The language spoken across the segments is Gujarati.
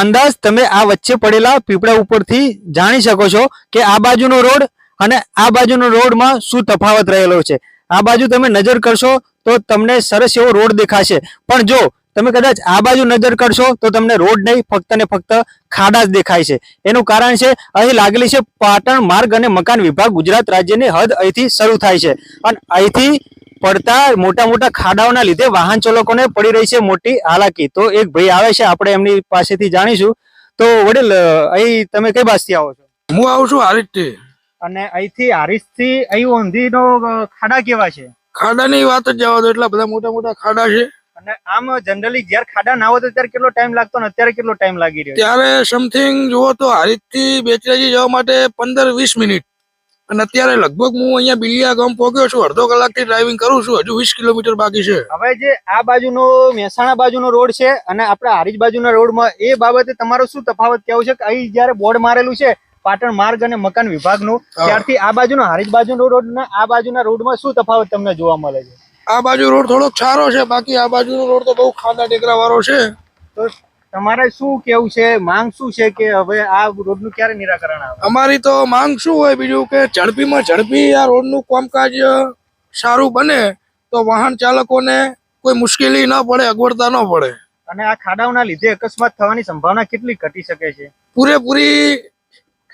અંદાજ તમે આ વચ્ચે પડેલા પીપળા ઉપરથી જાણી શકો છો કે આ બાજુનો રોડ અને આ બાજુનો રોડમાં શું તફાવત રહેલો છે। આ બાજુ તમે નજર કરશો તો તમને સરસ એવો રોડ દેખાશે, પણ જો તમે કદાચ આ બાજુ નજર કરશો તો તમને રોડ નહીં, ફક્ત ને ફક્ત ખાડા જ દેખાય છે। એનું કારણ છે અહીં લાગેલી છે પાટણ માર્ગ અને મકાન વિભાગ ગુજરાત રાજ્યની હદ અહીંથી શરૂ થાય છે અને અહીંથી પડતા મોટા મોટા ખાડાઓના લીધે વાહન ચાલકોને પડી રહી છે મોટી હાલાકી। તો એક ભાઈ આવે છે, આપણે એમની પાસેથી જાણીશું। તો વડીલ, અહીં તમે કઈ બાજુથી આવો છો? હું આવું છું હારીજથી। અને અહીંથી હારીજથી અહીં ઊંધીનો ખાડા કેવા છે? ખાડાની વાત જ જવા દો, એટલા બધા મોટા મોટા ખાડા છે। અને આમ જનરલી જ્યારે ખાડા ના હોય તો ત્યારે કેટલો ટાઈમ લાગતો ને અત્યારે કેટલો ટાઈમ લાગી રહ્યો? ત્યારે સમથિંગ જુઓ તો હારીજથી બેચરાજી જવા માટે 15-20 મિનિટ, અને અત્યારે લગભગ હું અહીંયા બિલિયા ગામ પહોંચ્યો છું, અડધો કલાકથી ડ્રાઇવિંગ કરું છું, હજુ 20 કિલોમીટર બાકી છે। હવે જે આ બાજુનો મહેસાણા બાજુનો રોડ છે અને આપણે હારીજ બાજુના રોડમાં, એ બાબતે તમારો શું તફાવત કેવું છે? કે અહીં જયારે બોર્ડ મારેલું છે પાટણ માર્ગ અને મકાન વિભાગનું, ત્યારથી આ બાજુનો હારીજ બાજુનો રોડ ને આ બાજુના રોડમાં શું તફાવત તમને જોવા મળે છે? આ બાજુ રોડ થોડોક સારો છે, બાકી આ બાજુનો રોડ તો બહુ ખાડા ટેકરા વાળો છે। તો તમારે શું કેવું છે, માંગ શું છે કે હવે આ રોડનું ક્યારે નિરાકરણ આવે? અમારી તો માંગ શું હોય બીજું કે ઝડપીમાં ઝડપી આ રોડનું કામકાજ સારું બને તો વાહન ચાલકોને કોઈ મુશ્કેલી ન પડે, અગવડતા ન પડે। અને આ ખાડાઓના લીધે અકસ્માત થવાની સંભાવના કેટલી ઘટી શકે છે? પૂરેપૂરી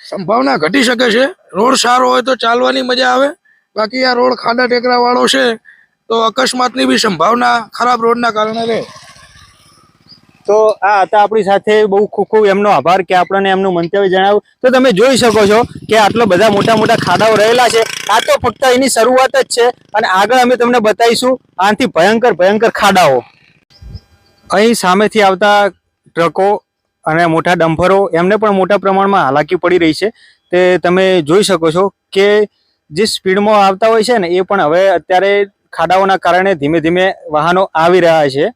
સંભાવના ઘટી શકે છે। રોડ સારો હોય તો ચાલવાની મજા આવે, બાકી આ રોડ ખાડા ટેકરા વાળો છે તો અકસ્માતની બી સંભાવના ખરાબ રોડના કારણે રહે। તો આ હતા આપણી સાથે, બહુ ખૂબ ખૂબ એમનો આભાર કે આપણને એમનું મંતવ્ય જણાવ્યું। તો તમે જોઈ શકો છો કે આટલા બધા મોટા મોટા ખાડાઓ રહેલા છે। આ તો ફક્ત એની શરૂઆત જ છે અને આગળ અમે તમને બતાવીશું આનાથી ભયંકર ભયંકર ખાડાઓ। અહીં સામેથી આવતા ટ્રકો અને મોટા ડમ્પરો, એમને પણ મોટા પ્રમાણમાં હાલાકી પડી રહી છે। તે તમે જોઈ શકો છો કે જે સ્પીડમાં આવતા હોય છે ને એ પણ હવે અત્યારે ખાડાઓના કારણે ધીમે ધીમે વાહનો આવી રહ્યા છે।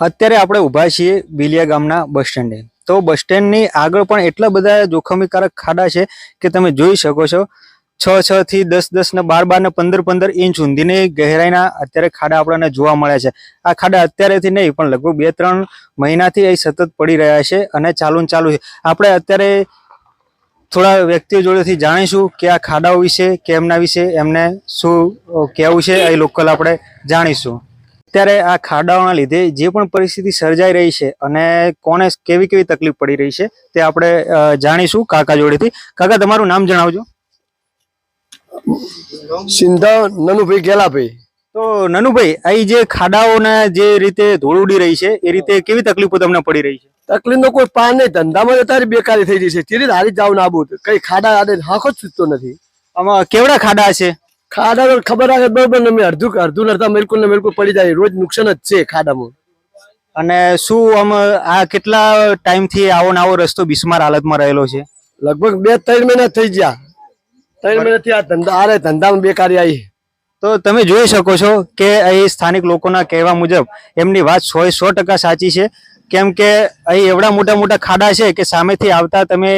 અત્યારે આપણે ઊભા છીએ બિલિયા ગામના બસ સ્ટેન્ડે। તો બસ સ્ટેન્ડની આગળ પણ એટલા બધા જોખમીકારક ખાડા છે કે તમે જોઈ શકો છો। 6 થી 10 ને 12 ને 15 ઇંચ ઊંધીની ગહેરાઈના અત્યારે ખાડા આપણને જોવા મળે છે। આ ખાડા અત્યારેથી નહીં પણ લગભગ 2-3 મહિનાથી અહીં સતત પડી રહ્યા છે અને ચાલુ છે। આપણે અત્યારે થોડા વ્યક્તિઓ જોડેથી જાણીશું કે આ ખાડાઓ વિશે કે એમના વિશે એમને શું કહેવું છે, અહીં લોકલ આપણે જાણીશું। અત્યારે આ ખાડાઓના લીધે જે પણ પરિસ્થિતિ સર્જાઈ રહી છે અને કોને કેવી કેવી તકલીફ પડી રહી છે તે આપણે જાણીશું કાકા જોડેથી। કાકા, તમારું નામ જણાવજો। સિંધા નનુભાઈ ગેલાભાઈ। તો નનુભાઈ, અહીં જે ખાડાઓના જે રીતે ધૂળ ઉડી રહી છે એ રીતે કેવી તકલીફો તમને પડી રહી છે? તકલીફ નો કોઈ પાર નહીં, ધંધામાં અત્યારે બેકારી થઈ જશે। ચીરી હારી જાવ ના આબુ કઈ ખાડા આડે હાંકો જ છૂટતો નથી। આમાં કેવડા ખાડા છે? ખાડા તો ખબર આવે બરોબર ને, અડધું નડતા બિલકુલ ને બિલકુલ પડી જાય, રોજ નુકસાન જ છે ખાડામાં। અને શું આમ આ કેટલા ટાઈમથી આવો ને આવો રસ્તો બિસ્માર હાલતમાં રહેલો છે? લગભગ 2-3 મહિના થઈ ગયા। 3 મહિનાથી આ ધંધામાં બેકારી આવી। તો તમે જોઈ શકો છો કે અહીં સ્થાનિક લોકોના કહેવા મુજબ એમની વાત 100% સાચી છે। કેમ કે અહીં એવડા મોટા મોટા ખાડા છે કે સામેથી આવતા તમે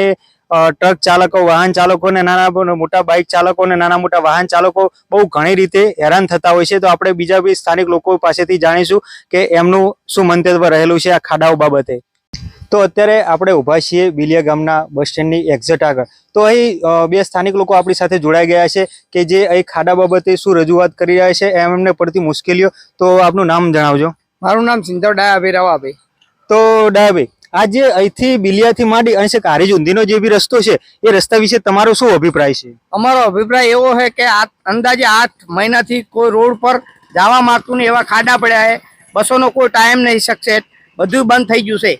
ટ્રક ચાલકો, વાહન ચાલકો ને નાના મોટા બાઇક ચાલકો ને નાના મોટા વાહન ચાલકો બહુ ઘણી રીતે હેરાન થતા હોય છે। તો આપણે બીજા બી સ્થાનિક લોકો પાસેથી જાણીશું કે એમનું શું મંતવ્ય રહેલું છે આ ખાડાઓ બાબતે। તો અત્યારે આપણે ઊભા છીએ બિલિયા ગામના બસ સ્ટેન્ડની એક્ઝેક્ટ આગળ। તો અહીં બે સ્થાનિક લોકો આપણી સાથે જોડાઈ ગયા છે કે જે અહીં ખાડા બાબતે શું રજૂઆત કરી રહ્યા છે, એમને પડતી મુશ્કેલીઓ। તો આપનું નામ જણાવજો। મારું નામ સિંધવ ડાયાભાઈ રવાભાઈ। તો ડાયાભાઈ, આજે અહીંથી બિલિયાથી માંડી અહીં હારીજ ઊંધીનો જે બી રસ્તો છે એ રસ્તા વિશે તમારો શું અભિપ્રાય છે? અમારો અભિપ્રાય એવો છે કે આ અંદાજે 8 મહિનાથી કોઈ રોડ પર જવા માંગતું નહીં, એવા ખાડા પડ્યા છે। બસોનો કોઈ ટાઈમ નહીં, શકશે બધું બંધ થઈ ગયું છે,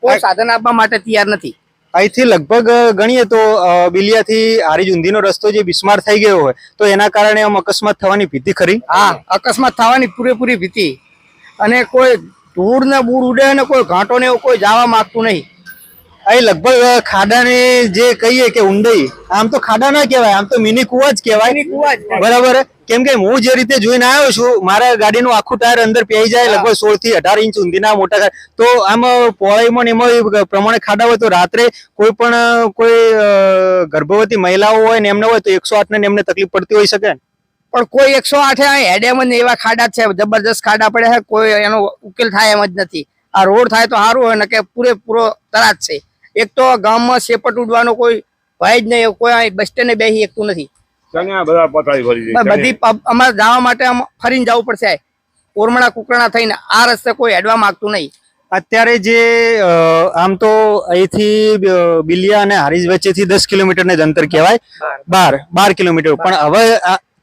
કોઈ સાધન આપવા માટે તૈયાર નથી। અહીંથી લગભગ ગણીએ તો બિલિયાથી હારીજ ઊંધીનો રસ્તો જે બિસ્માર થઈ ગયો હોય તો એના કારણે આમ અકસ્માત થવાની ભીતિ ખરી? હા, અકસ્માત થવાની પૂરેપૂરી ભીતિ. અને કોઈ ધૂળ ને બૂળ ઉડે ને કોઈ ઘાંટો ને એવું કોઈ જવા માંગતું નહીં. અહીં લગભગ ખાડાની જે કહીએ કે ઊંડાઈ, આમ તો ખાડા ના કહેવાય, આમ તો મિની કુવા જ કહેવાય. બરાબર. કેમ કે હું જે રીતે જોઈને આવ્યો છું, મારા ગાડીનું આખું ટાયર અંદર પેઈ જાય લગભગ 16 થી 18 ઇંચ ઊંધીના મોટા. તો આમ પહોળાઈમાં ને એમાં પ્રમાણે ખાડા હોય તો રાત્રે કોઈ ગર્ભવતી મહિલાઓ હોય ને એમને હોય તો 108 ને એમને તકલીફ પડતી હોઈ શકે. પણ કોઈ 108 હેડેમ જ એવા ખાડા છે, જબરજસ્ત ખાડા પડે છે, કોઈ એનો ઉકેલ થાય એમ જ નથી. આ રોડ થાય તો સારું હોય ને કે પૂરેપૂરો તરાજ છે. એક તો ગામમાં સેપટ ઉડવાનો કોઈ ભય જ નહીં, કોઈ બસ સ્ટેન્ડે બેસી શકતું નથી. બધી અમારે જવા માટે ફરીને જવું પડશે. ઓરમણા કુકરણા થઈને આ રસ્તે કોઈ હેડવા માંગતું નહીં. અત્યારે જે આમ તો અહીંથી બિલિયા અને હારીજ વચ્ચેથી 10 કિલોમીટર ને જ અંતર કહેવાય, 12 કિલોમીટર. પણ હવે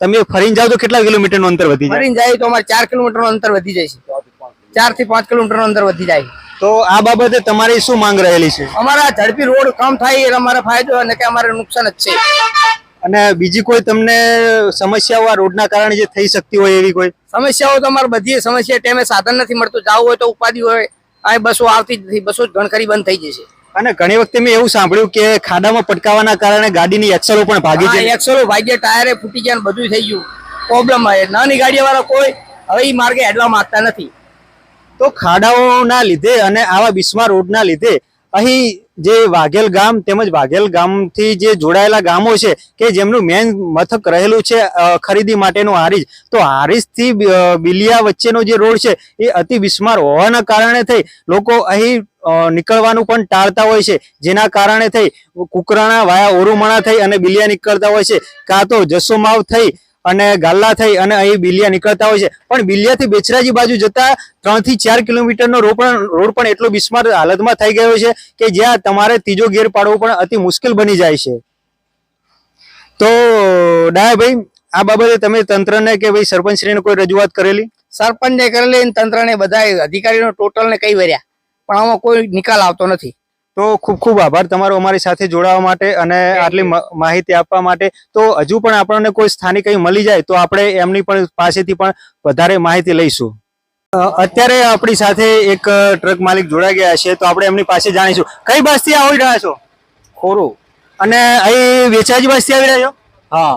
તમે ફરીને જાઓ તો કેટલા કિલોમીટર નું અંતર વધી જાય? ફરીને જાય તો અમારે 4 કિલોમીટર નું અંતર વધી જાય છે. 4 થી 5 કિલોમીટર નું અંતર વધી જાય. તો આ બાબતે તમારી શું માંગ રહેલી છે? અમારા ઝડપી રોડ કામ થાય એટલે અમારે ફાયદો અને કે અમારે નુકસાન જ છે. અને બીજી કોઈ તમને સમસ્યાઓ આ રોડના કારણે જે થઈ શકતી હોય એવી કોઈ સમસ્યાઓ તો અમારે બધી સમસ્યા ટાઈમે સાધન નથી મળતું. જવું હોય તો ઉપાધિ હોય, આ બસો આવતી જ નથી, બસો ઘણખરી બંધ થઈ જશે. અને ઘણી વખતે મેં એવું સાંભળ્યું કે ખાડામાં પટકાવાના કારણે ગાડીની એક્સલો પણ ભાગી જાય. એક્સલો ભાગ્ય, ટાયરે ફૂટી ગયા, બધું થઈ ગયું. પ્રોબ્લેમ આવે. નાની ગાડીઓ વાળા કોઈ હવે એ માર્ગે હેડવા માંગતા નથી. તો ખાડાઓના લીધે અને આવા બિસ્માર રોડના લીધે અહીં જે વાઘેલ ગામ તેમજ વાઘેલ ગામથી જે જોડાયેલા ગામો છે કે જેમનું મેન મથક રહેલું છે ખરીદી માટેનું હારીજ, તો હારીજથી બિલિયા વચ્ચેનો જે રોડ છે એ અતિ બિસ્માર હોવાના કારણે થઈ લોકો અહીં નીકળવાનું પણ ટાળતા હોય છે, જેના કારણે થઈ કુકરાણા વાયા ઓરુમણા થઈ અને બિલિયા નીકળતા હોય છે, કાં તો જસોમાવ થઈ અને ગાલ્લા થઈ અને અહીં બિલિયા નીકળતા હોય છે. પણ બિલિયાથી બેચરાજી બાજુ જતા 3 થી 4 કિલોમીટરનો રોડ પણ એટલો બિસ્માર હાલતમાં થઈ ગયો છે કે જ્યાં તમારે ત્રીજો ગેર પાડવો પણ અતિ મુશ્કેલ બની જાય છે. તો ડાયાભાઈ, આ બાબતે તમે તંત્રને કે ભાઈ સરપંચશ્રીને કોઈ રજૂઆત કરેલી? સરપંચને કરેલી, તંત્રને બધા અધિકારીનો ટોટલને કઈ વર્યા, પણ આમાં કોઈ નિકાલ આવતો નથી. તો ખૂબ ખૂબ આભાર તમારો અમારી સાથે જોડાવા માટે અને આટલી માહિતી આપવા માટે. તો હજુ પણ આપણને કોઈ સ્થાનિક અહીં મળી જાય તો આપણે એમની પણ પાસેથી પણ વધારે માહિતી લઈશું. અત્યારે આપણી સાથે એક ટ્રક માલિક જોડાઈ ગયા છે, તો આપણે એમની પાસે જાણીશું. કઈ બસથી આવી રહ્યા છો? ખોરું. અને અહીં બેચરાજી બસથી આવી રહ્યા છો? હા.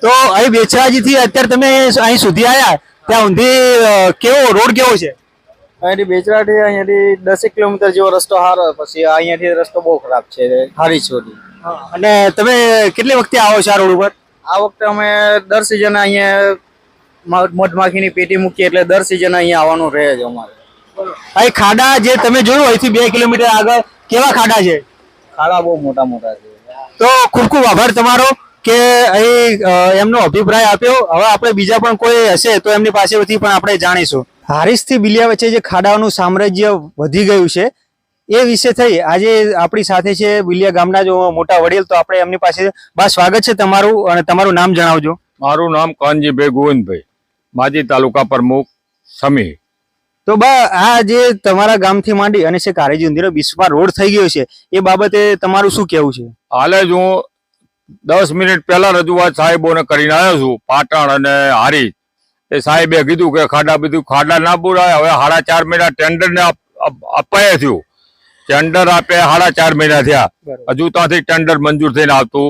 તો અહીં બેચરાજી થી અત્યારે તમે અહીં સુધી આવ્યા, ત્યાં ઊંધી કેવો રોડ કેવો છે? અહીંથી બેચરાથી અહીંયાથી 10 કિલોમીટર જેવો રસ્તો સારો, પછી અહીંયાથી રસ્તો બહુ ખરાબ છે હારીજ સુધી. અને તમે કેટલી વખતે આવો છો આ રોડ ઉપર? આ વખતે અમે દર સિઝન અહીંયા મધમાખીની પેટી મૂકીએ એટલે દર સિઝન અહીંયા આવવાનું રહે છે અમારે. અહીં ખાડા જે તમે જોયું અહીંથી 2 કિલોમીટર આગળ કેવા ખાડા છે? ખાડા બહુ મોટા મોટા છે. તો ખૂબ ખૂબ આભાર તમારો કે અહીં એમનો અભિપ્રાય આપ્યો. હવે આપણે બીજા પણ કોઈ હશે તો એમની પાસેથી પણ આપણે જાણીશું. હારીજથી બિલિયા વચ્ચે જે ખાડાઓનું સામ્રાજ્ય વધી ગયું છે એ વિશે થઈ આજે આપણી સાથે છે બિલિયા ગામના જો મોટા વડીલ, તો આપણે એમની પાસે. બસ સ્વાગત છે તમારું, અને તમારું નામ જણાવજો. મારું નામ કાનજીભાઈ ગોવિંદભાઈ, માજી તાલુકા પ્રમુખ સમી. તો આ જે તમારા ગામથી માંડી અને છે હારીજ ઊંધીનો બિસ્માર રોડ થઈ ગયો છે એ બાબતે તમારું શું કહેવું છે? હાલે જ હું 10 મિનિટ પહેલા રજૂઆત સાહેબોને કરીને આવ્યો છું પાટણ અને હારીજ. એ સાહેબે કીધું કે ખાડા ના પૂરાય. હવે 4.5 મહિના ટેન્ડર ને અપાય થયું. ટેન્ડર આપે 4.5 મહિના થયા, હજુ ત્યાંથી ટેન્ડર મંજૂર થઈને આવતું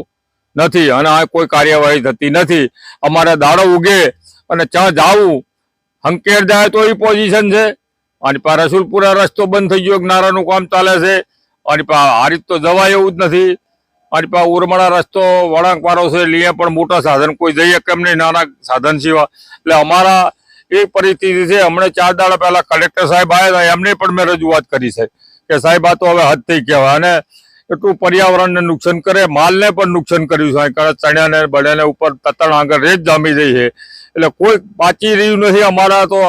નથી અને આ કોઈ કાર્યવાહી થતી નથી. અમારે દાડો ઉગે અને ત્યાં જાવું હંકેર જાય તો એ પોઝિશન છે. અને પા રસુલપુરા રસ્તો બંધ થઈ ગયો, નારાનું કામ ચાલે છે. અને પા હારીજ તો જવાય એવું જ નથી. અને પા ઉરમડા રસ્તો વળાંક વાળો છે, લીએ પણ મોટા સાધન કોઈ જઈએ કેમ નહીં, નાના સાધન સિવાય. એટલે અમારા એ પરિસ્થિતિ છે. હમણાં 4 દાડા પહેલા કલેક્ટર સાહેબ આવ્યા હતા, એમને પણ મેં રજૂઆત કરી છે કે સાહેબ આ તો હવે હદ થઈ કહેવાય. અને એટલું પર્યાવરણને નુકસાન કરે, માલને પણ નુકસાન કર્યું છે. ચણ્યાને બળ્યાને ઉપર તતણ આગળ રેત જામી જાય છે. એટલે કોઈ બાકી રહ્યું નથી. અમારા તો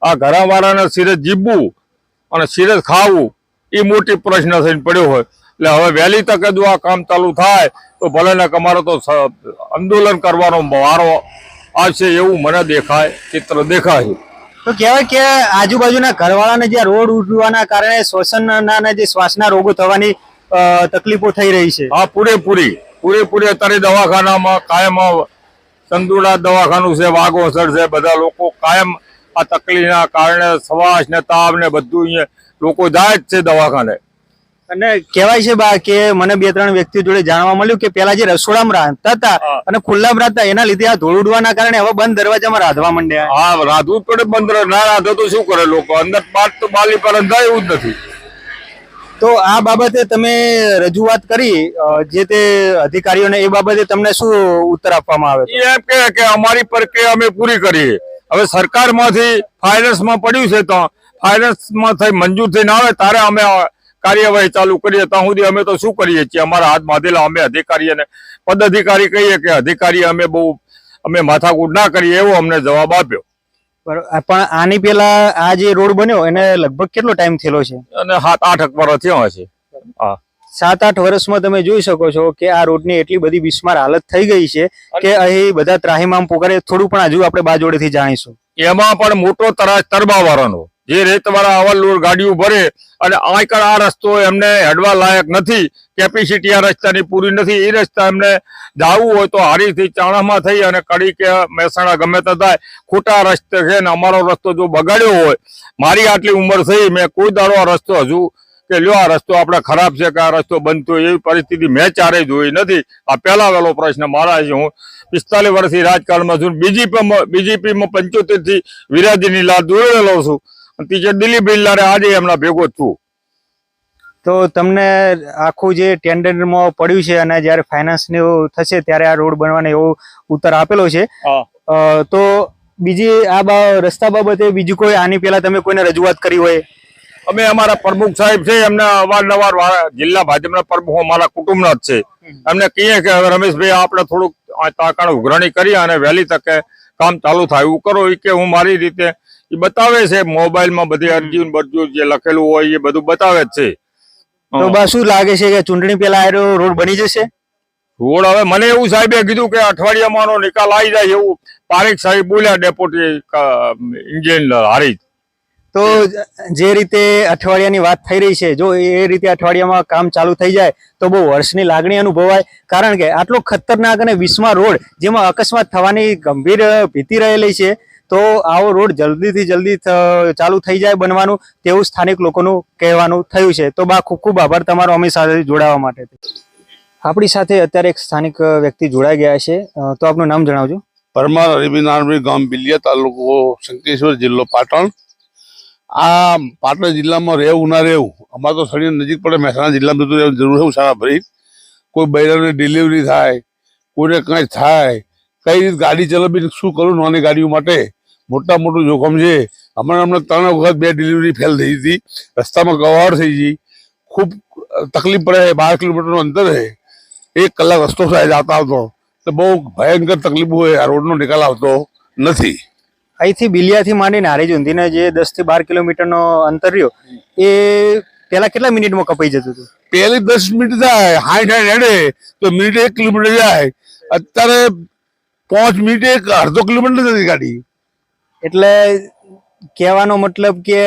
આ ઘરવાળાને સિરજ જીવવું અને સિરજ ખાવું એ મોટી પ્રશ્ન થઈને પડ્યો હોય. એટલે હવે વહેલી તકે જો આ કામ ચાલુ થાય તો ભલે ને અમારો તો આંદોલન કરવાનો વારો આવશે એવું મને દેખાય, ચિત્ર દેખાય. તો કહેવાય કે આજુબાજુના ઘરવાળાને જે રોડ ઉડવાના કારણે શ્વસનના જે શ્વાસના રોગો થવાની તકલીફો થઈ રહી છે. હા, પૂરેપૂરી અત્યારે દવાખાનામાં કાયમ સંતુડા દવાખાનું છે, વાઘોસર છે, બધા લોકો કાયમ આ તકલીફના કારણે શ્વાસ ને તાવ ને બધું અહીંયા લોકો જાય જ છે દવાખાને. અને કહેવાય છે બા કે મને 2-3 વ્યક્તિઓ જોડે જાણવા મળ્યું કે પેલા જે રસોડામાં રાંધતા હતા હા. અને ખુલ્લામાં રાંધતા એના લીધે આ ધૂળ ઉડવાના કારણે હવે બંધ દરવાજામાં રાંધવા માંડ્યા. હા, રાધવું જ પડે, બંધ ના રાધો તો શું કરે લોકો, અંદર બાલી પર રંધાય એવું જ નથી. તો આ બાબતે તમે રજૂઆત કરી જે તે અધિકારીઓને, એ બાબતે તમને શું ઉત્તર આપવામાં આવે? એ એમ કે અમારી પ્રક્રિયા અમે પૂરી કરીએ. હવે સરકારમાંથી ફાઇનાન્સમાં પડ્યું છે તો ફાઇનાન્સમાં થઈ મંજૂર થઈને આવે ત્યારે અમે કાર્યવાહી ચાલુ કરીએ. ત્યાં સુધી અમે તો શું કરીએ છીએ, અમારા હાથ બાંધેલા અમે અધિકારીઓને પદાધિકારી કહીએ કે અધિકારી અમે માથાકૂટ ના કરીએ, એવો અમને જવાબ આપ્યો. પણ આની પેલા આ જે રોડ બન્યો એને લગભગ કેટલો ટાઈમ થયેલો છે? અને 7-8 વર્ષ થયા હશે. હા, 7-8 વર્ષમાં તમે જોઈ શકો છો કે આ રોડની એટલી બધી બિસ્માર હાલત થઈ ગઈ છે કે અહીં બધા ત્રાહિમામ પુકારે. થોડું પણ હજુ આપણે બાજોડેથી જાણીશું. એમાં પણ મોટો તરાસ તરબાવાળાનો, જે રેતવાળા અવલ ગાડીઓ ભરે અને આકર આ રસ્તો એમને હેડવા લાયક નથી, કેપેસિટી આ રસ્તાની પૂરી નથી. એ રસ્તા એમને જવું હોય તો હારીથી ચાણામાં થઈ અને કડી કે મહેસાણા ગમે તે થાય, ખોટા રસ્તે છે ને અમારો રસ્તો જો બગાડ્યો હોય, મારી આટલી ઉંમર થઈ મેં કોઈ દાડો આ રસ્તો હજુ કે લ્યો આ રસ્તો આપણે ખરાબ છે કે આ રસ્તો બંધ થયો એવી પરિસ્થિતિ મેં ચારે જોઈ નથી. આ પહેલા વહેલો પ્રશ્ન મારા છે. હું 45 વર્ષથી રાજકારણમાં છું. બીજેપીમાં 75 થી વિરાજીની લાલ દોરેલો છું. ત્રીજે દિલીપ બિરલારે આજે એમના ભેગો જ છું. તો તમને આખું જે ટેન્ડરમાં પડ્યું છે અને જ્યારે ફાઇનાન્સ ને એવું થશે ત્યારે આ રોડ બનવાનો એવો ઉત્તર આપેલો છે. તો બીજી આ રસ્તા બાબતે બીજું કોઈ આની પહેલા તમે કોઈને રજૂઆત કરી હોય? અમે અમારા પ્રમુખ સાહેબ છે એમને અવારનવાર જિલ્લા ભાજપના પ્રમુખ અમારા કુટુંબના જ છે, એમને કહીએ કે હવે રમેશભાઈ આપણે થોડુંક તાકાણ ઉઘરાણી કરી અને વહેલી તકે કામ ચાલુ થાય એવું કરો. કે હું મારી રીતે એ બતાવે છે મોબાઈલમાં બધી અરજી બધું જે લખેલું હોય એ બધું બતાવે જ છે. તો બસ શું લાગે છે કે ચૂંટણી પહેલા આ રોડ બની જશે? રોડ હવે મને એવું સાહેબે કીધું કે અઠવાડિયામાં નિકાલ આવી જાય એવું પારેખ સાહેબ બોલ્યા, ડેપ્યુટી ઇન્જિનિયર હારી. તો જે રીતે અઠવાડિયાની વાત થઈ રહી છે, જો એ રીતે અઠવાડિયામાં કામ ચાલુ થઈ જાય તો બહુ વર્ષની લાગણી અનુભવાય. કારણ કે આટલો ખતરનાક અને વિસ્મા રોડ જેમાં અકસ્માત થવાની ગંભીર ભીતિ રહેલી છે, તો આવો રોડ જલ્દીથી જલ્દી ચાલુ થઈ જાય બનવાનું તેવું સ્થાનિક લોકોનું કહેવાનું થયું છે. તો બા ખૂબ ખૂબ આભાર તમારો અમી સાથે જોડાવા માટે. આપણી સાથે અત્યારે એક સ્થાનિક વ્યક્તિ જોડાઈ ગયા છે, તો આપનું નામ જણાવજો. પરમાર હરિભીનારાયણ ગામ બિલિયા, તાલુકો શંકેશ્વર, જિલ્લો પાટણ. આ પાટણ જિલ્લામાં રહેવું ના રહેવું, અમારે તો સડી નજીક પડે, મહેસાણા જિલ્લામાં જતું રહેવું જરૂર છે. સારા ભરી કોઈ બૈરાને ડિલિવરી થાય, કોઈને કંઈ થાય, કઈ રીતે ગાડી ચલાવી શું કરું, નાની ગાડીઓ માટે મોટું જોખમ છે. હમણાં 3 વખત 2 ડિલિવરી ફેલ થઈ હતી, રસ્તામાં કવાડ થઈ ગઈ, ખૂબ તકલીફ પડે. 12 કિલોમીટરનું અંતર છે, 1 કલાક રસ્તો થાય આવતા આવતો, તો બહુ ભયંકર તકલીફ હોય. આ રોડનો નિકાલ આવતો નથી. અહીંથી બિલિયાથી માંડીને હારી જુંધીને જે 10 થી 12 કિલોમીટરનો અંતર રહ્યો એ પેલા કેટલા મિનિટમાં કપાઈ જતું હતું? પહેલી 10 મિનિટ થાય, 60 હેડે તો મિનિટે 1 કિલોમીટર જાય. અત્યારે 5 મિનિટે 1/2 કિલોમીટર જતી ગાડી. એટલે કહેવાનો મતલબ કે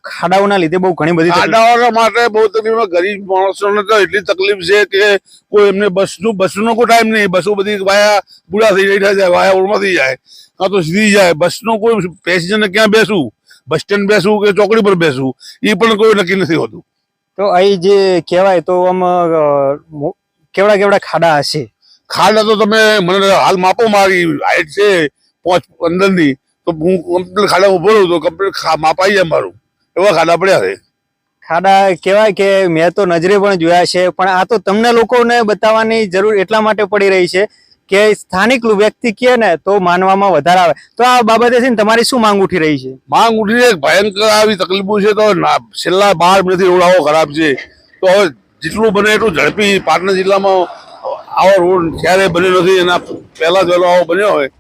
ખાડાઓના લીધે બહુ ઘણી બધી ખાડાવાળા માટે બહુ તકલીફ, ગરીબ માણસોને તો એટલી તકલીફ છે કે કોઈ એમને બસનો કોઈ ટાઈમ નહીં. બસો બધી વાયા બુઢા થઈ જાય, વાયા ઓળમાંથી જાય, કાં તો સીધી જાય. બસનો કોઈ પેસેન્જરને ક્યાં બેસવું, બસ સ્ટેન્ડ બેસવું કે ચોકડી પર બેસવું, એ પણ કોઈ નક્કી નથી હોતું. તો અહીં જે કહેવાય તો આમ કેવડા ખાડા હશે? ખાડા તો તમે મને હાલ માપો, મારી હાઈટ છે 5.15 ની, તો હું કમ્પ્લીટ ખાડા ઉભો રહું તો કમ્પ્લીટ માપાઈ જાય મારું, એવા ખાડા પડ્યા છે. ખાડા કહેવાય કે મેં તો નજરે પણ જોયા છે, પણ આ તો તમને લોકોને બતાવવાની જરૂર એટલા માટે પડી રહી છે કે સ્થાનિક વ્યક્તિ કહે ને તો માનવામાં વધારે આવે. તો આ બાબતે છે ને તમારી શું માંગ ઉઠી રહી છે? માંગ ઉઠી ભયંકર આવી તકલીફો છે. તો છેલ્લા 12 મહિનાથી રોડ આવો ખરાબ છે, તો હવે જેટલું બને એટલું ઝડપી. પાટણ જિલ્લામાં આવો રોડ ક્યારે બન્યો નથી, એના પહેલા જ વહેલો આવો બન્યો હોય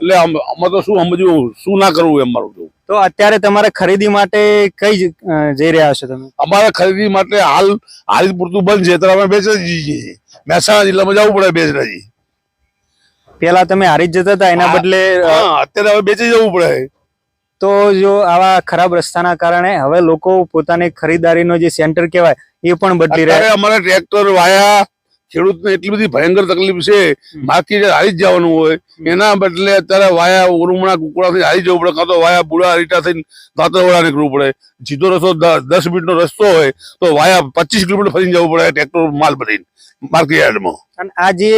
એટલે આમાં તો શું સમજવું, શું ના કરવું એમ મારું. તો અત્યારે તમારે ખરીદી માટે કઈ જઈ રહ્યા છો તમે? અમારે ખરીદી માટે હાલ પૂરતું બંધ છે, તો અમે બેચરાજી જઈએ. મહેસાણા જિલ્લામાં જવું પડે બેચરાજી. પેલા તમે હારી જ જતા હતા, એના બદલે અત્યારે હવે બેચી જવું પડે. તો જો આવા ખરાબ રસ્તાના કારણે હવે લોકો પોતાની ખરીદારીનો જે સેન્ટર કહેવાય એ પણ બદલી રહ્યા અત્યારે અમારે ટ્રેક્ટર વાયા ખેડૂતને એટલી બધી ભયંકર તકલીફ છે બાકી હારી જ જવાનું હોય એના બદલે અત્યારે વાયા ઉરુમણા કુકડાથી હારી જવું પડે, કાં તો વાયા બુડા રીટા થઈને દાંતરવાડા નીકળવું પડે. સીધો રસ્તો 10 મિનિટનો રસ્તો હોય તો વાયા 25 કિલોમીટર ફરીને જવું પડે ટ્રેક્ટર માલ ભરીને માર્કેટ યાર્ડમાં. અને આ જે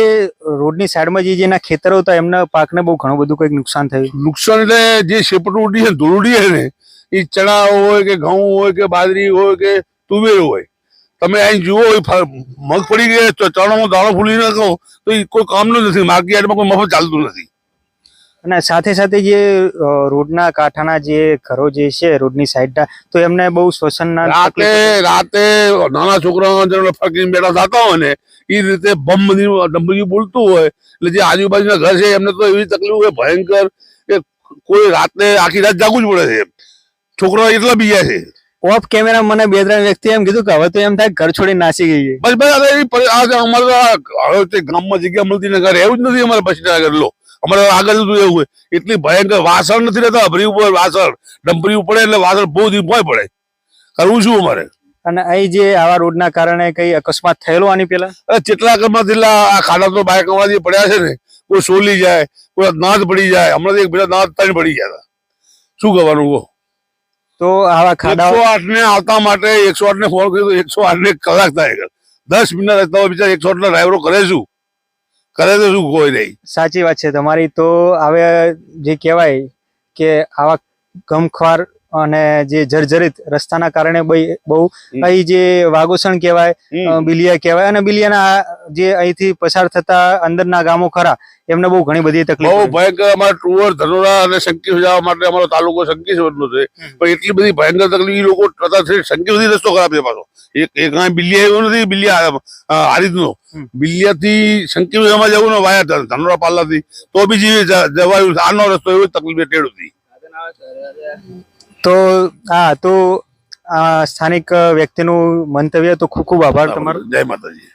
રોડની સાઈડમાં જે જેના ખેતરો હતા એમના પાકને બહુ ઘણું બધું કંઈક નુકસાન થયું. નુકસાન એટલે જે શેપટું ઉડી છે ધૂળ છે ને એ ચણા હોય કે ઘઉં હોય કે બાજરી હોય કે તુવેર હોય, તમે અહીં જુઓ મગફળી કે ચણામાં દાણો ફૂલી નાખો તો એ કોઈ કામનું નથી. માર્કેટ યાર્ડમાં કોઈ મફત ચાલતું નથી. અને સાથે સાથે જે રોડના કાંઠાના જે ઘરો જે છે રોડની સાઈડના, તો એમને બહુ શ્વસનના રાતે નાના છોકરાઓ જેને ફરકીને બેઠા થતા હોય ને એ રીતે બમ ડંબરી બોલતું હોય એટલે જે આજુબાજુના ઘર છે એમને તો એવી તકલીફ હોય ભયંકર કે કોઈ રાતે આખી રાત જાગવું જ પડે છે. છોકરાઓ એટલા બીજા છે. ઓફ કેમેરા મને 2-3 વ્યક્તિ એમ કીધું કે હવે તો એમ થાય ઘર છોડી નાસી ગઈ છે. બસ અમારે ગામમાં જગ્યા મળતી ને ઘર એવું જ નથી. અમારે પછી આગળ લો અમારે આગળ એવું હોય એટલી ભયંકર વાસણ નથી રહેતા. અભરી ઉપર વાસણ ડંપરી પડે એટલે વાસણ બહુ દીપાય પડે. કરવું શું અમારે? અને અહીં જે આવા રોડના કારણે કઈ અકસ્માત થયેલો આની પેલા? કેટલા અકસ્માત થયેલા. આ ખાડા તો બાઇક જે પડ્યા છે ને કોઈ સોલી જાય, કોઈ નાદ પડી જાય. હમણાં એક બીજા નાદ ત્રણ પડી ગયા હતા. શું કરવાનું કહો? તો આવા ખાડા 108 ને આવતા માટે 108 ને ફોન કર્યો તો 108 ને કલાક થાય. 10 મિનિટ રસ્તા બીજા 108 ના ડ્રાઈવરો કરે શું? કરે તો શું કોઈ નહીં. સાચી વાત છે તમારી. તો હવે જે કહેવાય કે આવા ગમખ્વાર અને જે જર્જરિત રસ્તાના કારણે બહુ અહીં જે વાગોસણ કહેવાય, બિલિયા કહેવાય, અને બિલિયાના જે અહીંથી પસાર થતા અંદરના ગામો ખરા એમને બહુ ઘણી બધી તકલીફ. બહુ ભયંકર. અમારા ટુવર ધનોરા અને શંકી જવા માટે અમારો તાલુકો શંકી નો છે, પણ એટલી બધી ભયંકર તકલીફ એ લોકો શંકી સુધી રસ્તો ખરાબ છે. પાછો એક બિલિયા એવો નથી, બિલિયા હારીતનો બિલિયા થી શંકી જવા જવું ને વાયા ધનોરા પાલ્લા થી તો બી જવાયું. આનો રસ્તો એવો તકલીફ ટેડ હતી. તો હા, તો સ્થાનિક વ્યક્તિનું મંતવ્ય. તો ખૂબ ખૂબ આભાર તમારો. જય માતાજી.